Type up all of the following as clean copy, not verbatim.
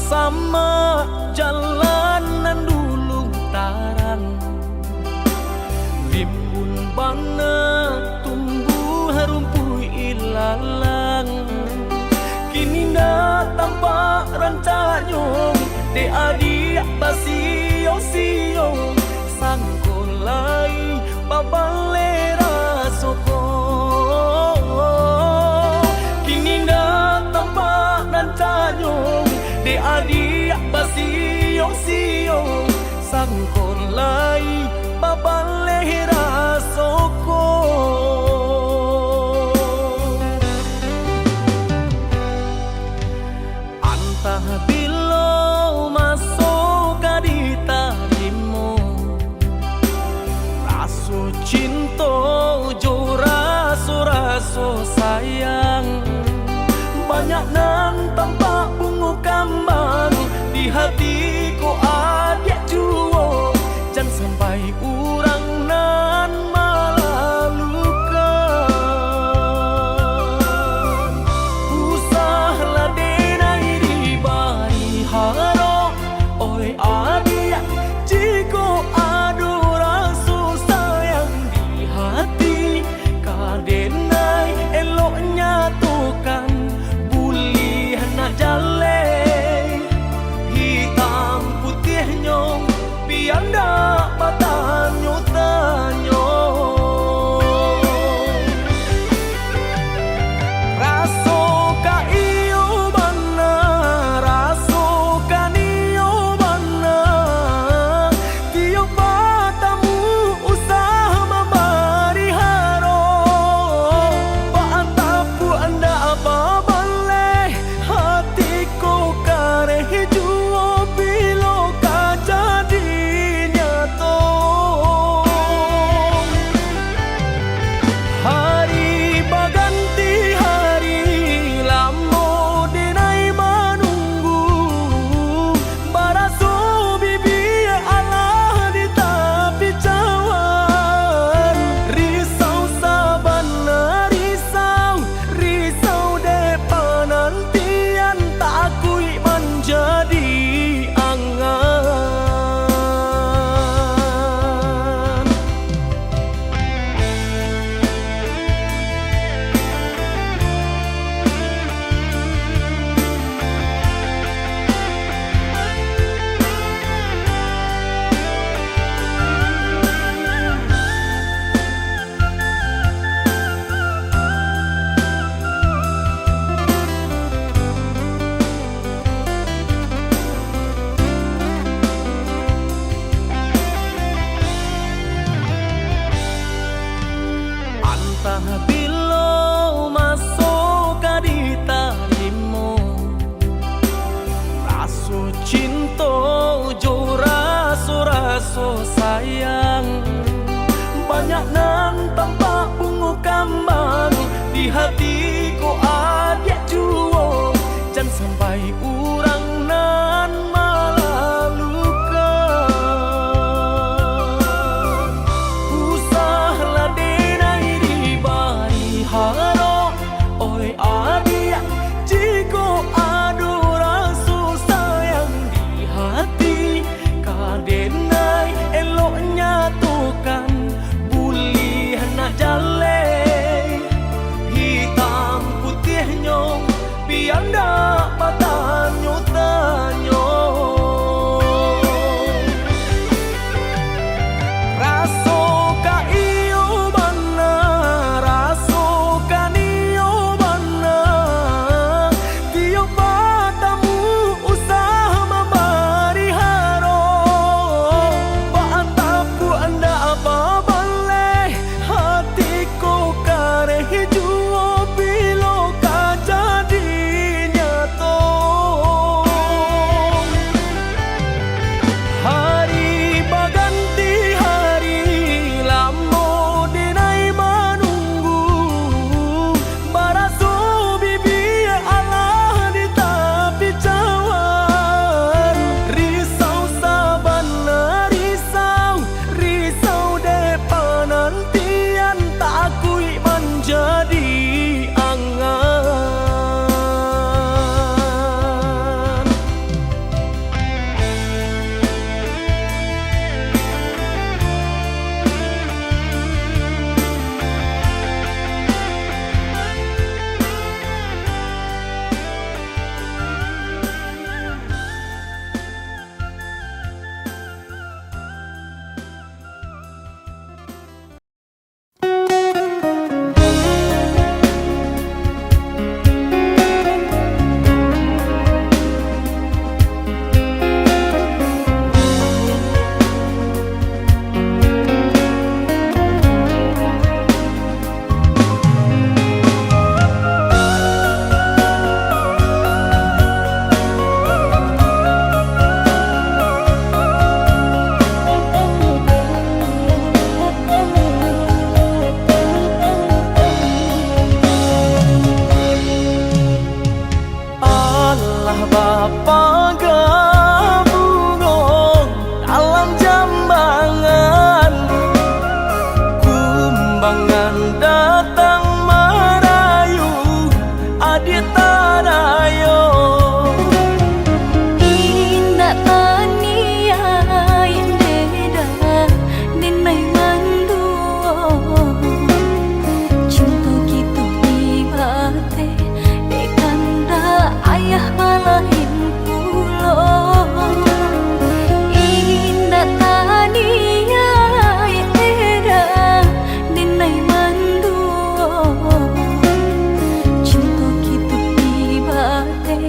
sama jalanan dulu tarang, rimbun bana tumbuh rumput ilalang. Kini dah tampak rancanyong de adik basio-sio sangkolai babalera soko. Kini dah tampak rancanyong de adik basio-sio sangkolai babalera soko. Bilo masuk di tarimu, raso cinta jo raso sayang. Banyak nan tampak bunga kambang di hatiku adik juo, jangan sampai urang nan malah luka. Usahlah denai di bari haro, oi adik jiko adu rasa sayang di hati. Kadenai eloknya tukan bulih nak jale, hitam putih nyong biar ndak batanyo tanyo. Raso ka iyo bana, raso ka niyo bana, tiap batamu usah membari haro. Paantapu anda apa baleh, hatiku kareh juo bilo ka jadi nyato. Hari baganti hari lamo denai menunggu, baraso bibi Allah di tepi cawan. Risau sabana risau depan nantian tak akui menjadi angan. Antah bilo masuk di tarimu, raso cinta jo raso sayang. Banyak nan tampak bunga kambang di hatiku adik juo, jangan sampai urang nan malah luka. Usahlah denai di bari haro, oi adik jiko adu rasa sayang di hati. Kadenai eloknya tukan bulih nak jale, hitam putih nyong biar ndak batanyo tanyo. Raso ka iyo bana, raso ka niyo bana, tiap pagabungan dalam jambangan, kumbangan datang merayu adik tanayo. Indah tania indeda din may manduo, cinta gitu ibate dekanda ayah malahin pulo. Indah tania indeda din may manduo, cinta gitu ibate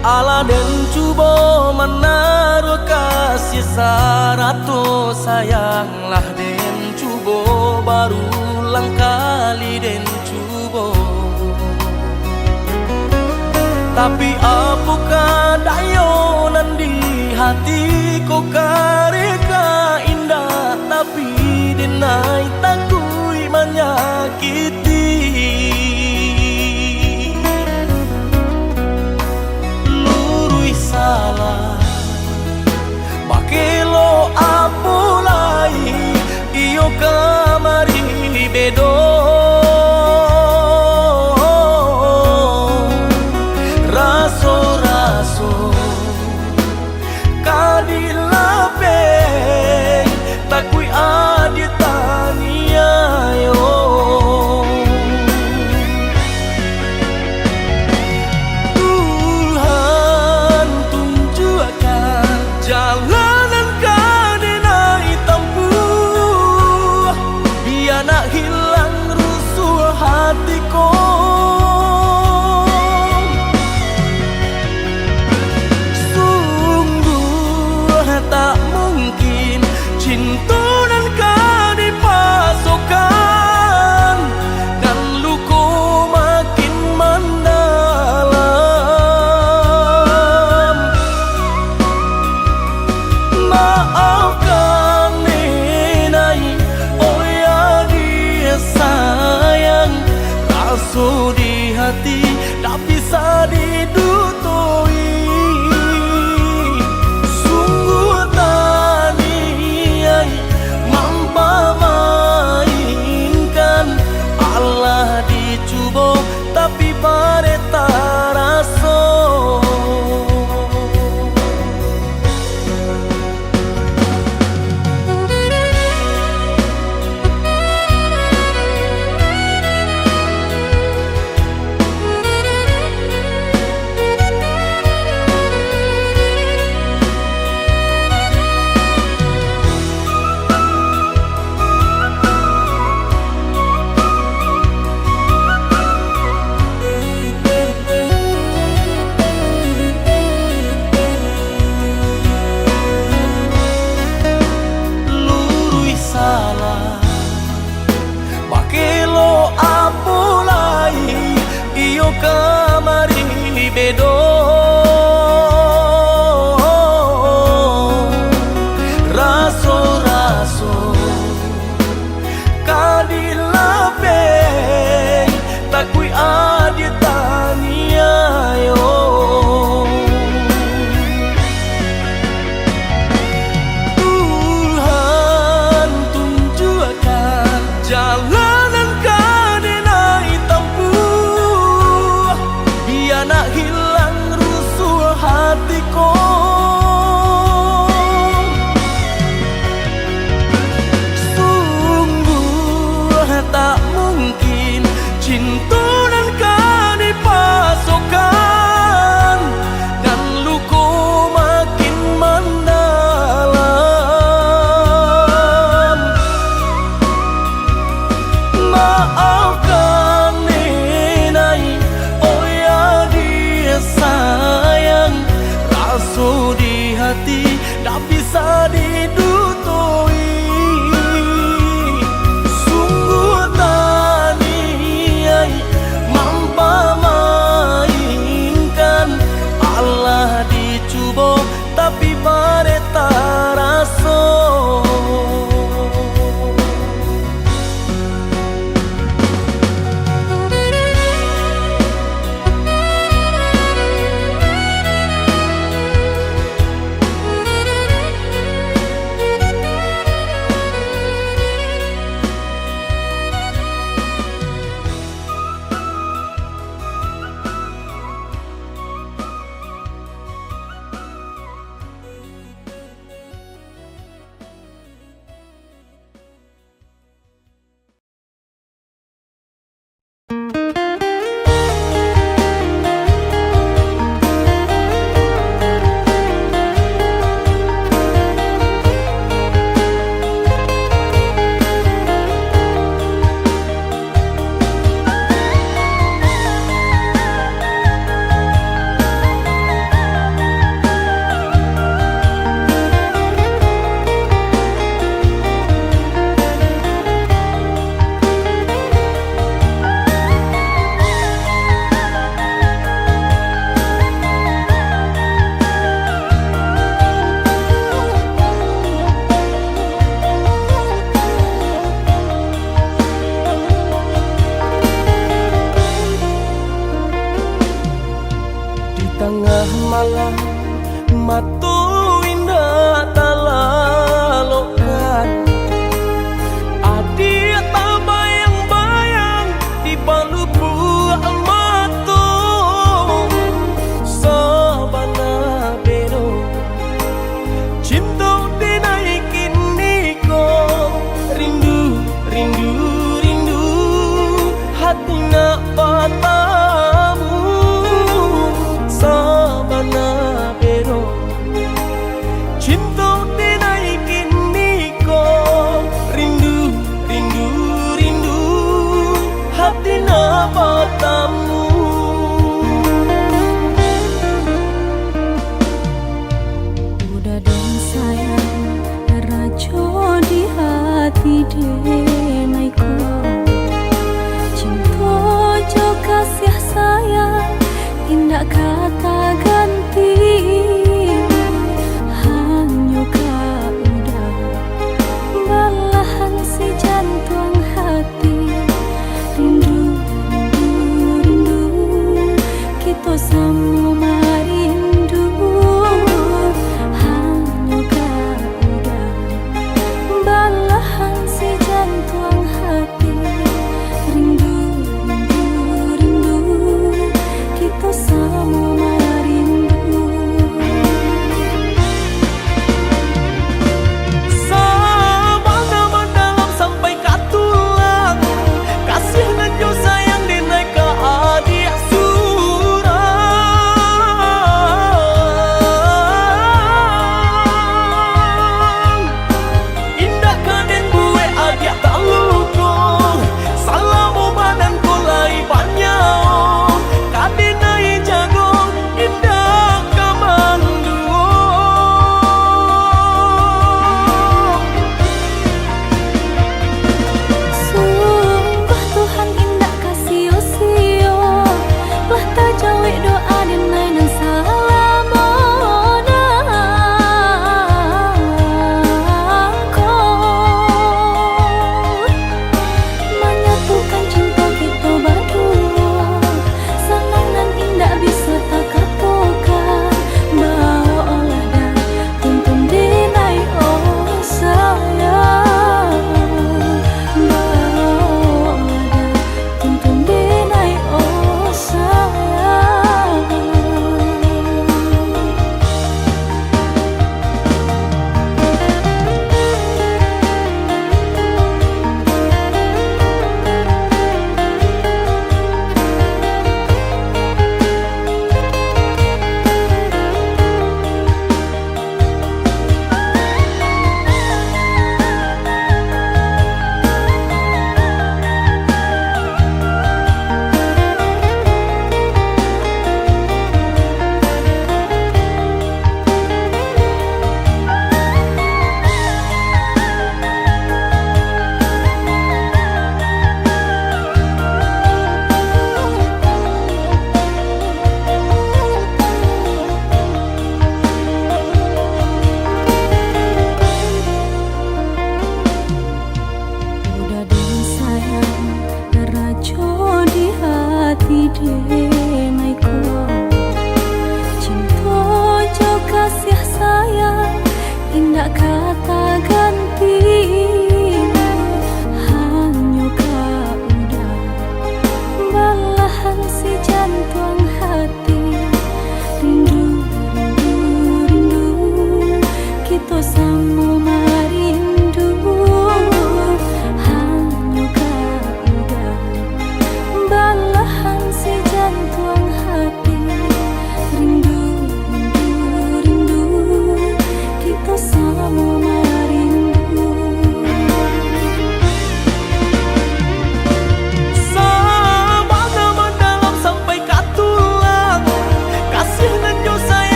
ala den cubo menaruh kasih sarato sayanglah den cubo barulang kali den cubo. Tapi apakah dayonan di hati kau kareka indah, tapi denai takui menyakiti. Lurui salah bakelo apulai iyo kamari bedo. Raso-raso kadilape takui aditania yo. Tuhan tunjukkan jalanan kadenai tempuh, biar nak hilang rusuh hatiku. Tak mungkin cinta dan kau dipasokkan, dan luka makin mendalam. Maafkan nenai, oh ya dia sayang. Rasa di hati tak bisa didutui. Tapi pada tak rasa. Bakelo apulai iyo kamari bedo. Raso-raso kadilape takui aditania yo. Tuhan tunjukkan jalanan kadenai tempuh, biar nak hilang Matu indah talalokan, adik tak bayang-bayang di balu buah matu. Sabana bero cinta dinaikin niko, rindu, rindu, rindu, hati nak patamu. Sabana bero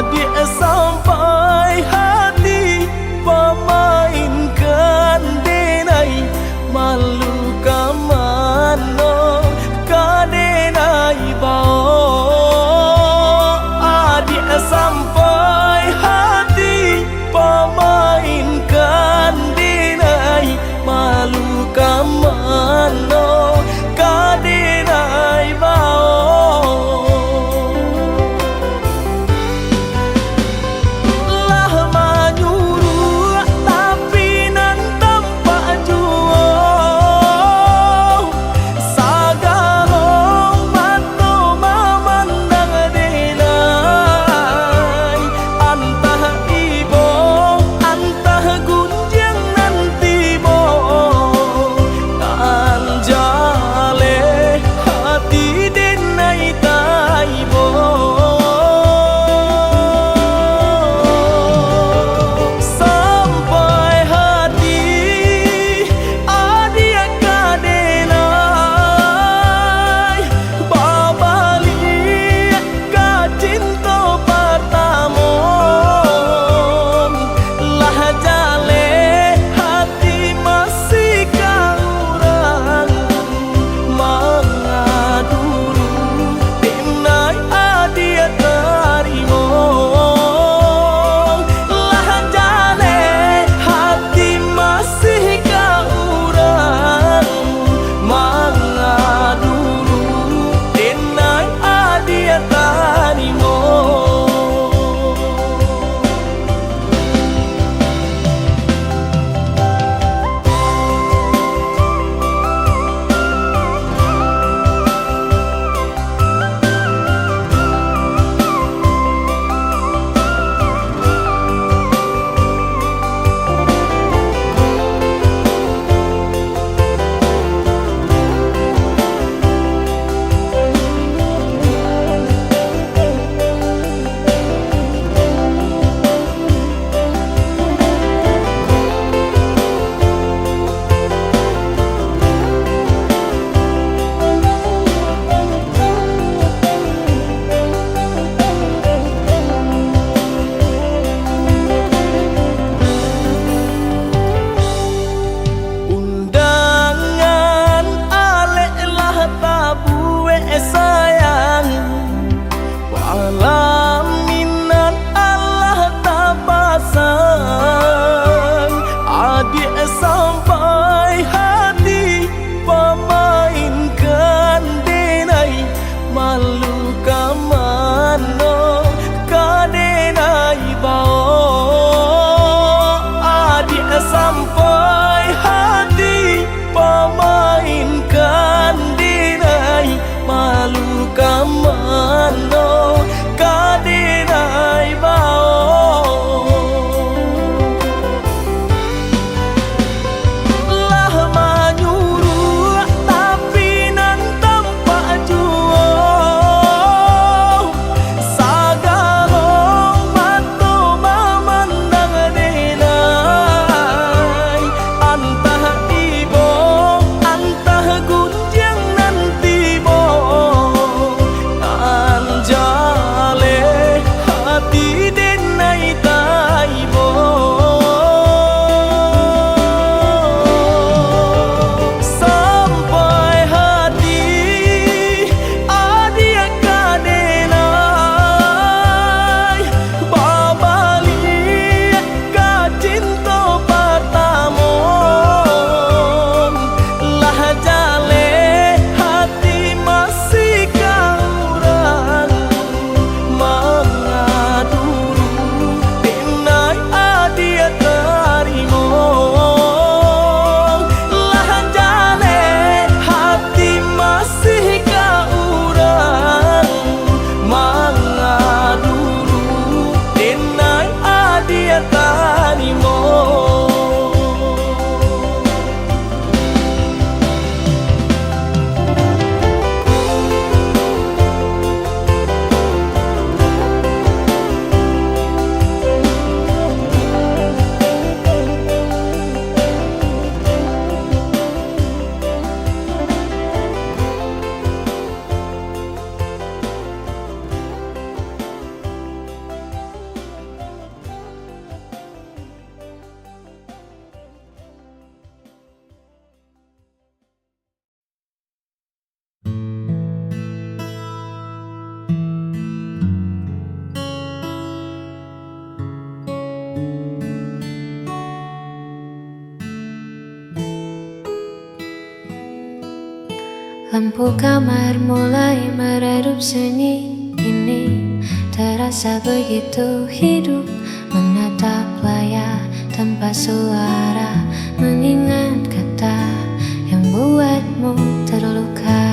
adik sampai hati pemainkan denai malu kamano kadenai bao adik sampai hati pemainkan denai malu kamano kadenai bao lah menyuruh tapi nan tanpa juo sagarong mato memandang denai antah ibo antah gunjang nanti bo kan jale hati denai taibo sampai hati adia kadenai babali kacinto pertamon lah jale hati masih kaurang mangaduru denai adia tarimo lah jale hati masih kaurang mangaduru denai adia tarimo undangan alek lah tabue sayang walaminan Allah tabasang adik sampai hati pemainkan denai malu kamano kadenai bao adik sampai hati pemainkan denai malu kamano kadenai bao lah menyuruh tapi nan tanpa juo sagarong mato memandang denai antah ibo antah gunjang nanti bo Lampu kamar mulai meredup sunyi ini. Terasa begitu hidup menatap layar tanpa suara, mengingat kata yang buatmu terluka.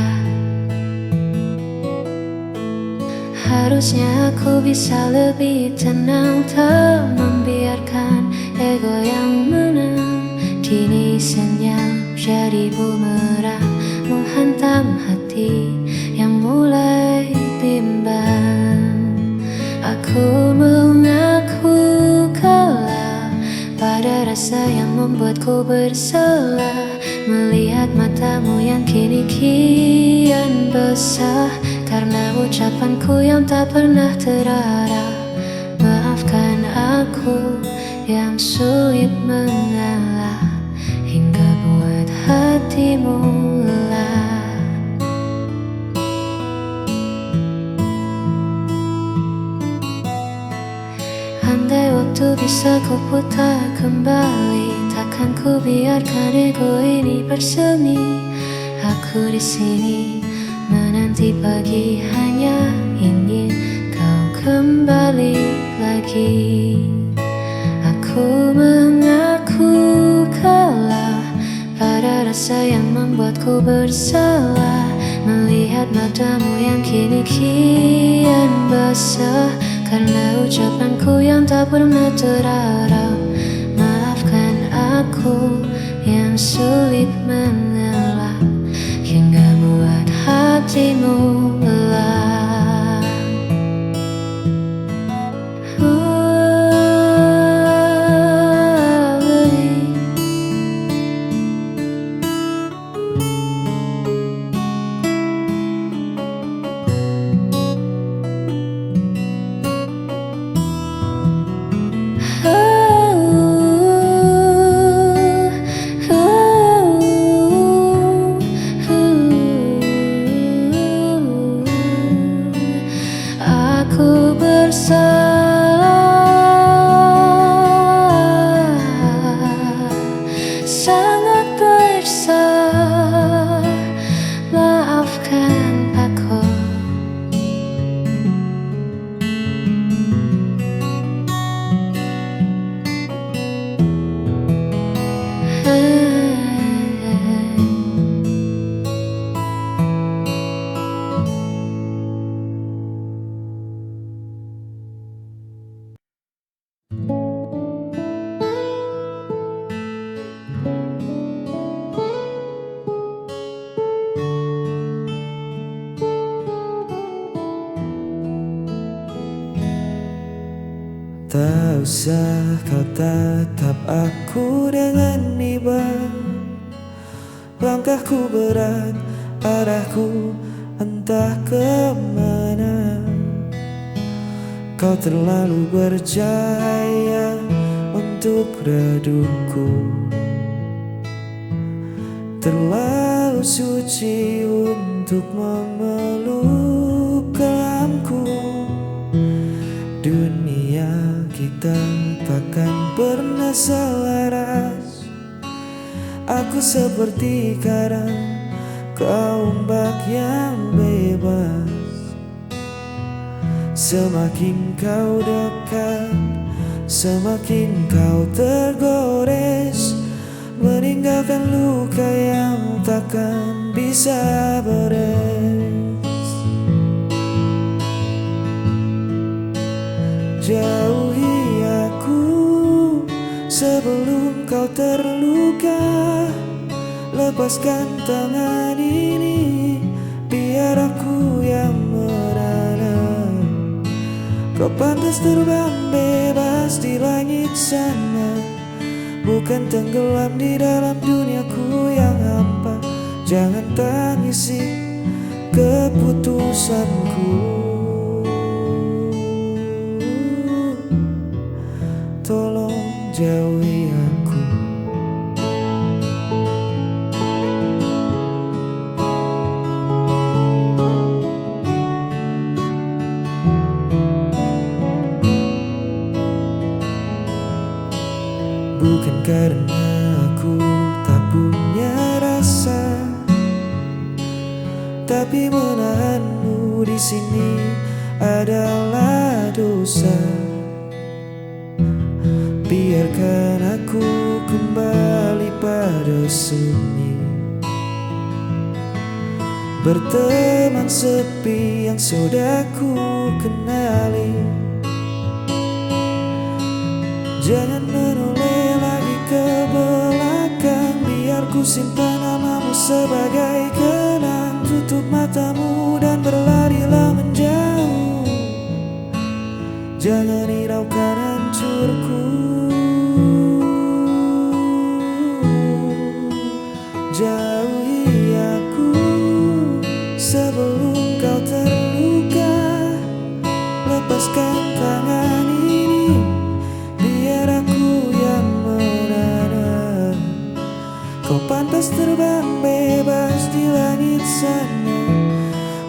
Harusnya aku bisa lebih tenang, tak membiarkan ego yang menang. Kini senyap jadi bumerang, menghantam hati yang mulai bimbang. Aku mengaku kalah pada rasa yang membuatku bersalah, melihat matamu yang kini kian basah karena ucapanku yang tak pernah terarah. Maafkan aku yang sulit mengalah hingga buat hatimu lelah. Andai waktu bisa ku putar kembali, takkan ku biarkan ego ini bersemi. Aku di sini menanti pagi, hanya ingin kau kembali lagi. Aku mengaku kalah pada rasa yang membuatku bersalah, melihat matamu yang kini kian basah karena ucapanku yang tak pernah terarah. Maafkan aku yang sulit mengalah hingga buat hatimu lelah. Aku bersalah, sangat bersalah. Maafkan aku. Tak usah kau tatap aku dengan iba. Langkahku berat, arahku entah kemana. Kau terlalu bercahaya untuk redupku, terlalu suci untuk memeluk kelamku. Dunia kita takkan pernah selaras. Aku seperti karang, kau ombak yang bebas. Semakin kau dekat, semakin kau tergores, meninggalkan luka yang takkan bisa beres. Jauhi aku sebelum kau terluka. Lepaskan tangan ini, biar aku yang merana. Kau pantas terbang bebas di langit sana, bukan tenggelam di dalam duniaku yang hampa. Jangan tangisi keputusanku, tolong jauhi aku. Bukan karena aku tak punya rasa, tapi menahanmu di sini adalah dosa. Biarkan aku kembali pada sunyi, berteman sepi yang sudah ku kenali. Jangan menoleh lagi ke belakang, biar ku simpan namamu sebagai kenang. Tutup matamu dan berlarilah menjauh, jangan hiraukan hancurku. Jauhi aku sebelum kau terluka. Lepaskan tangan ini, biar aku yang menara. Kau pantas terbang bebas di langit sana,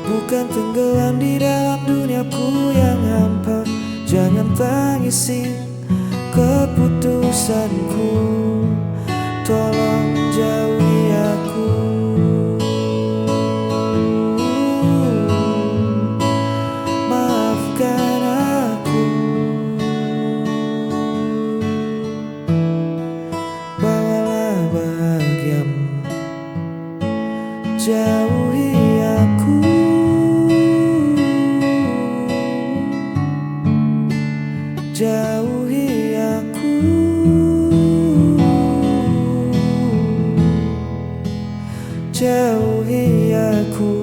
bukan tenggelam di dalam duniaku yang hampa. Jangan tangisi keputusanku, tolong jauhi aku. Maafkan aku, bawalah bahagiamu. Jauhi aku, jauhi aku, jauhi aku.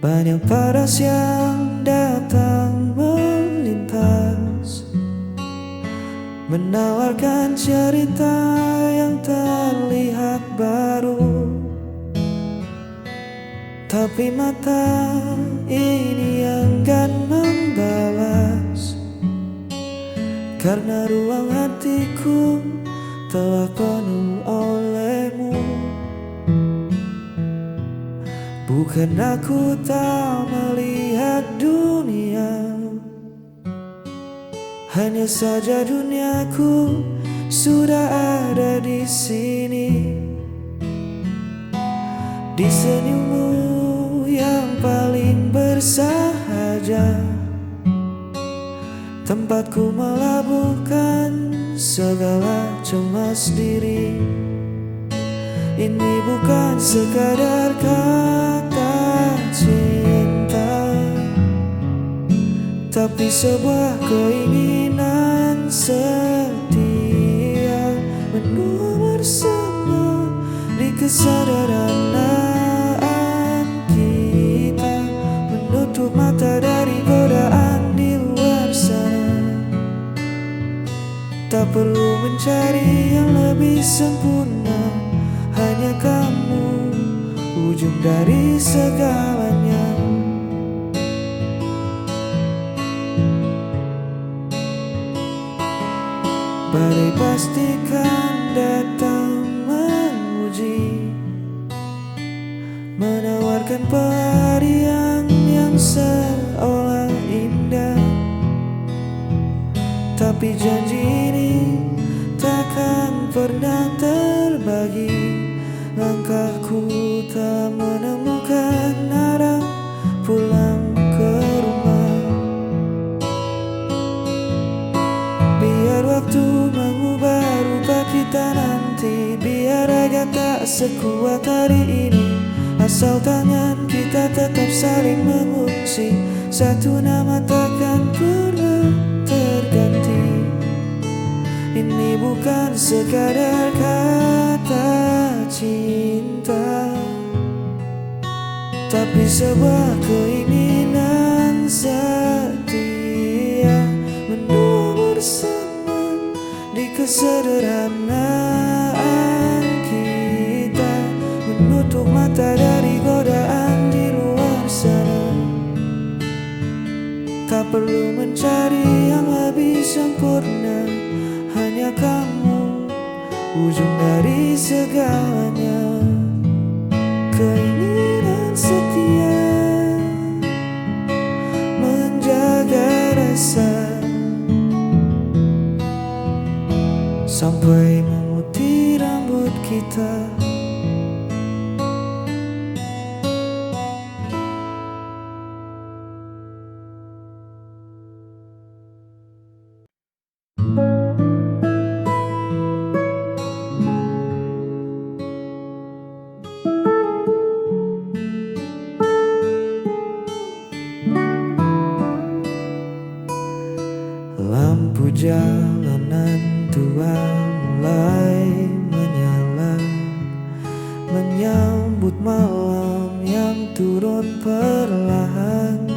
Banyak paras yang datang melintas, menawarkan cerita yang terlihat baru. Tapi mata ini enggan membalas, karena ruang hatiku telah penuh olehmu. Bukan aku tak melihat dunia, hanya saja duniaku sudah ada di sini. Di senyummu yang paling bersahaja, tempatku melabuhkan segala cemas diri. Ini bukan sekadar kata cinta, tapi sebuah keinginan setia, menua bersama di kesederhanaan kita, menutup mata dari godaan di luar sana. Tak perlu mencari yang lebih sempurna, hanya kamu ujung dari segalanya. Badai pastikan datang menguji, menawarkan pelarian yang seolah indah. Tapi janji ini takkan pernah terbagi. Langkahku tak menemukan arah pulang ke rumah. Biar waktu mengubah rupa kita nanti, biar raga tak sekuat hari ini. Asal tangan kita tetap saling mengungsi, satu nama takkan pernah terganti. Ini bukan sekadar kata cinta, tapi sebuah keinginan setia, menua bersama di kesederhanaan kita, menutup mata dari godaan di luar sana. Tak perlu mencari sempurna, hanya kamu ujung dari segalanya. Keinginan setia menjaga rasa sampai memutih rambut kita. Lampu jalanan tua mulai menyala, menyambut malam yang turun perlahan.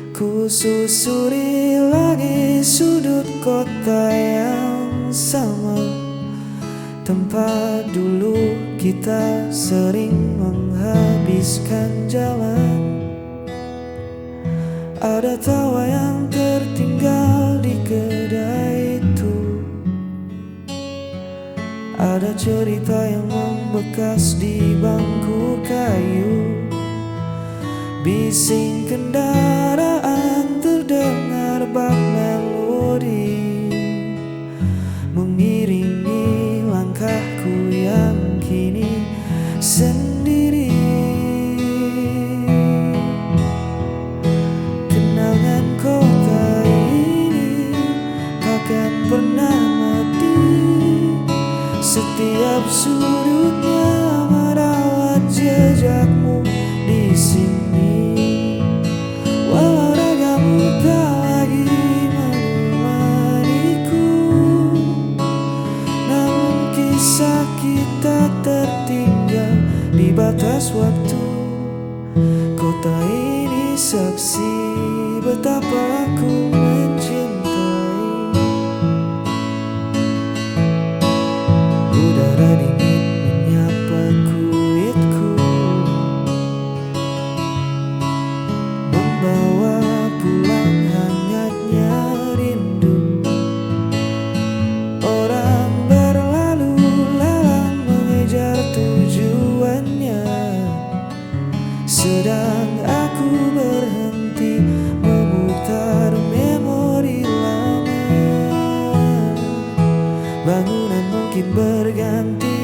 Ku susuri lagi sudut kota yang sama, tempat dulu kita sering menghabiskan jalan. Ada tawa yang tertinggal di kedai itu, ada cerita yang membekas di bangku kayu. Bising kendaraan terdengar bak melodi, mengiringi langkahku yang kini sendiri. Kenangan kota ini takkan pernah mati, setiap sudutnya merawat jejakmu di sini. Walau ragamu tak lagi menemaniku, namun kisah kita tertinggal di batas waktu. Kota ini saksi betapa aku mencintai. Udara dingin menyapa kulitku, membawa pulang hangatnya rindu. Orang berlalu lalang mengejar tujuannya, sedang aku berhenti memutar memori lama. Bangunan mungkin berganti,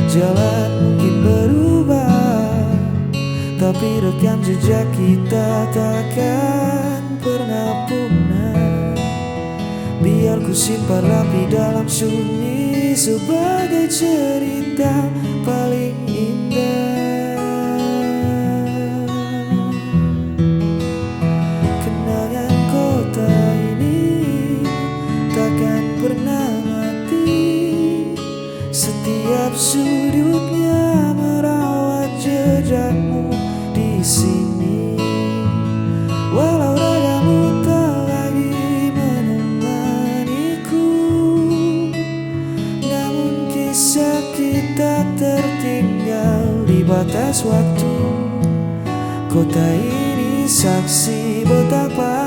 jalan mungkin berubah, tapi rekam jejak kita takkan pernah punah. Biar ku simpan rapi dalam sunyi sebagai cerita paling indah. Kenangan kota ini takkan pernah mati, setiap sudutnya merawat jejakmu di sini. Walau ragamu tak lagi menemaniku, namun kisah kita tertinggal di batas waktu. Kota ini saksi betapa